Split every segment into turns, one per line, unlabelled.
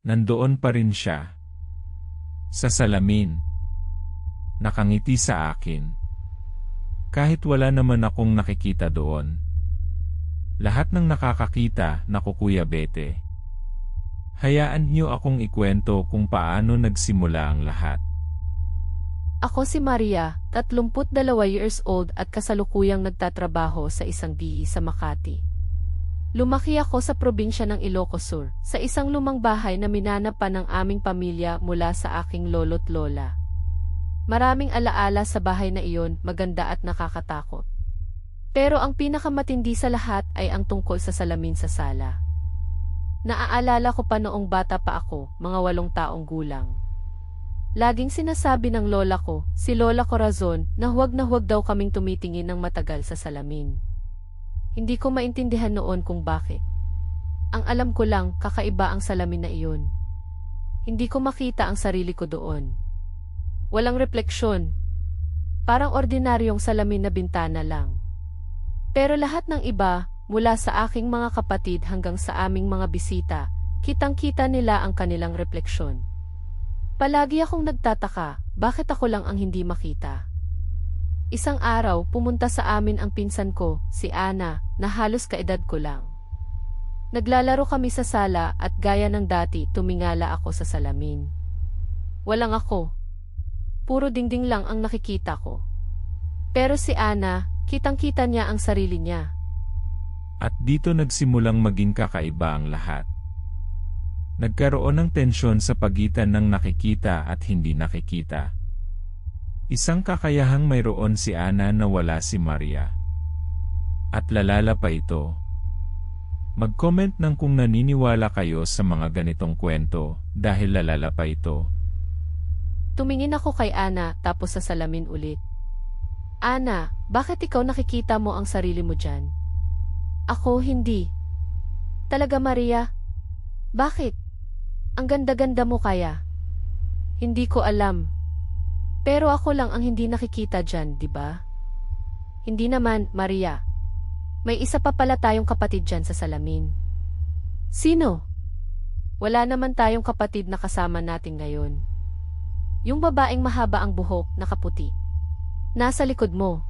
Nandoon pa rin siya. Sa salamin. Nakangiti sa akin. Kahit wala naman akong nakikita doon. Lahat ng nakakakita, naku Kuya Bete. Hayaan niyo akong ikwento kung paano nagsimula ang lahat.
Ako si Maria, 32 years old at kasalukuyang nagtatrabaho sa isang DE sa Makati. Lumaki ako sa probinsya ng Ilocos Sur, sa isang lumang bahay na minana pa ng aming pamilya mula sa aking lolo't lola. Maraming alaala sa bahay na iyon, maganda at nakakatakot. Pero ang pinakamatindi sa lahat ay ang tungkol sa salamin sa sala. Naaalala ko pa noong bata pa ako, mga 8 taong gulang. Laging sinasabi ng lola ko, si Lola Corazon, na huwag daw kaming tumitingin ng matagal sa salamin. Hindi ko maintindihan noon kung bakit. Ang alam ko lang, kakaiba ang salamin na iyon. Hindi ko makita ang sarili ko doon. Walang refleksyon. Parang ordinaryong salamin na bintana lang. Pero lahat ng iba, mula sa aking mga kapatid hanggang sa aming mga bisita, kitang-kita nila ang kanilang refleksyon. Palagi akong nagtataka, bakit ako lang ang hindi makita? Isang araw, pumunta sa amin ang pinsan ko, si Ana, na halos kaedad ko lang. Naglalaro kami sa sala at gaya ng dati, tumingala ako sa salamin. Walang ako. Puro dingding lang ang nakikita ko. Pero si Ana, kitang-kita niya ang sarili niya.
At dito nagsimulang maging kakaiba ang lahat. Nagkaroon ng tensyon sa pagitan ng nakikita at hindi nakikita. Isang kakayahang mayroon si Ana na wala si Maria. At lalala pa ito. Mag-comment ng kung naniniwala kayo sa mga ganitong kwento dahil lalala pa ito.
Tumingin ako kay Ana tapos sa salamin ulit. Ana, bakit ikaw nakikita mo ang sarili mo dyan? Ako hindi. Talaga Maria? Bakit? Ang ganda-ganda mo kaya? Hindi ko alam. Pero ako lang ang hindi nakikita dyan, di ba? Hindi naman, Maria. May isa pa pala tayong kapatid dyan sa salamin. Sino? Wala naman tayong kapatid na kasama natin ngayon. Yung babaeng mahaba ang buhok, nakaputi. Nasa likod mo.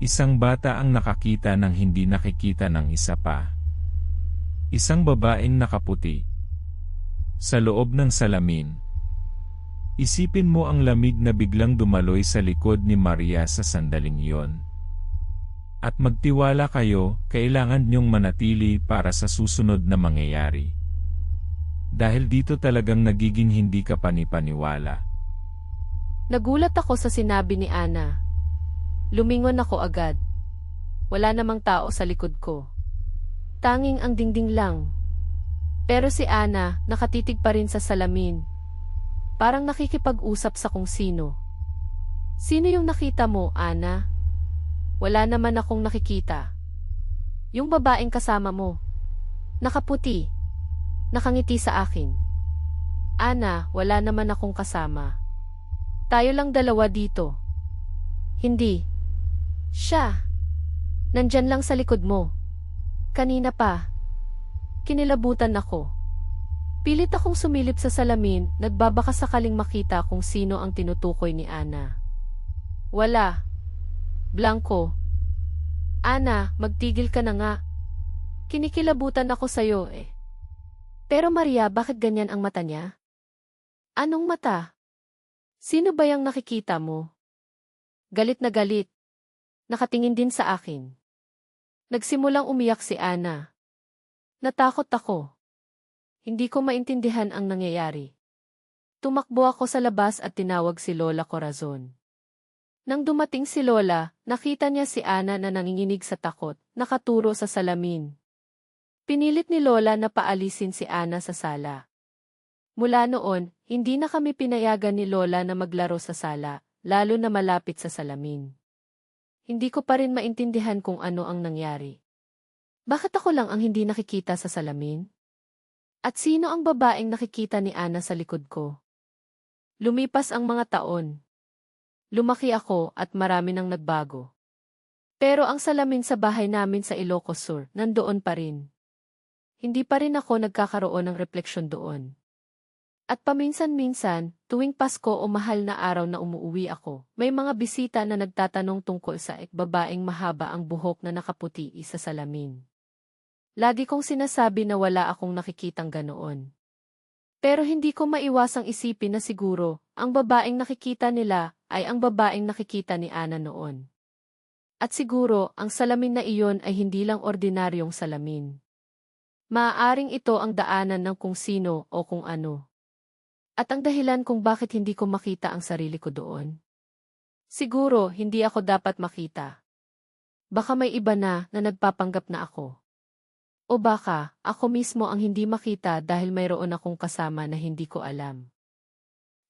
Isang bata ang nakakita ng hindi nakikita ng isa pa. Isang babaeng nakaputi. Sa loob ng salamin. Isipin mo ang lamig na biglang dumaloy sa likod ni Maria sa sandaling iyon. At magtiwala kayo, kailangan niyong manatili para sa susunod na mangyayari. Dahil dito talagang nagiging hindi ka panipaniwala.
Nagulat ako sa sinabi ni Ana. Lumingon ako agad. Wala namang tao sa likod ko. Tanging ang dingding lang. Pero si Ana, nakatitig pa rin sa salamin. Parang nakikipag-usap sa kung sino. Sino yung nakita mo, Ana? Wala naman akong nakikita. Yung babaeng kasama mo. Nakaputi. Nakangiti sa akin. Ana, wala naman akong kasama. Tayo lang dalawa dito. Hindi. Siya. Nandyan lang sa likod mo. Kanina pa. Kinilabutan ako. Pilit akong sumilip sa salamin, nagbabaka sakaling makita kung sino ang tinutukoy ni Ana. Wala. Blanco. Ana, magtigil ka na nga. Kinikilabutan ako sa'yo eh. Pero Maria, bakit ganyan ang mata niya? Anong mata? Sino ba yung nakikita mo? Galit na galit. Nakatingin din sa akin. Nagsimulang umiyak si Ana. Natakot ako. Hindi ko maintindihan ang nangyayari. Tumakbo ako sa labas at tinawag si Lola Corazon. Nang dumating si Lola, nakita niya si Ana na nanginginig sa takot, nakaturo sa salamin. Pinilit ni Lola na paalisin si Ana sa sala. Mula noon, hindi na kami pinayagan ni Lola na maglaro sa sala, lalo na malapit sa salamin. Hindi ko pa rin maintindihan kung ano ang nangyari. Bakit ako lang ang hindi nakikita sa salamin? At sino ang babaeng nakikita ni Ana sa likod ko? Lumipas ang mga taon. Lumaki ako at marami nang nagbago. Pero ang salamin sa bahay namin sa Ilocos Sur, nandoon pa rin. Hindi pa rin ako nagkakaroon ng refleksyon doon. At paminsan-minsan, tuwing Pasko o mahal na araw na umuuwi ako, may mga bisita na nagtatanong tungkol sa babaeng mahaba ang buhok na nakaputi sa salamin. Lagi kong sinasabi na wala akong nakikitang ganoon. Pero hindi ko maiwasang isipin na siguro, ang babaeng nakikita nila ay ang babaeng nakikita ni Ana noon. At siguro, ang salamin na iyon ay hindi lang ordinaryong salamin. Maaaring ito ang daanan ng kung sino o kung ano. At ang dahilan kung bakit hindi ko makita ang sarili ko doon. Siguro, hindi ako dapat makita. Baka may iba na nagpapanggap na ako. O baka, ako mismo ang hindi makita dahil mayroon akong kasama na hindi ko alam.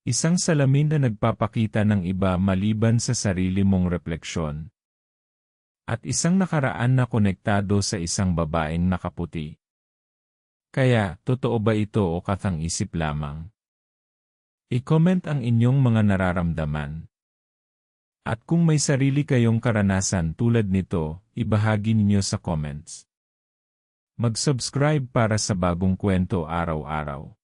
Isang salamin na nagpapakita ng iba maliban sa sarili mong refleksyon. At isang nakaraan na konektado sa isang babaeng nakaputi. Kaya, totoo ba ito o katang-isip lamang? I-comment ang inyong mga nararamdaman. At kung may sarili kayong karanasan tulad nito, ibahagi ninyo sa comments. Mag-subscribe para sa bagong kwento araw-araw.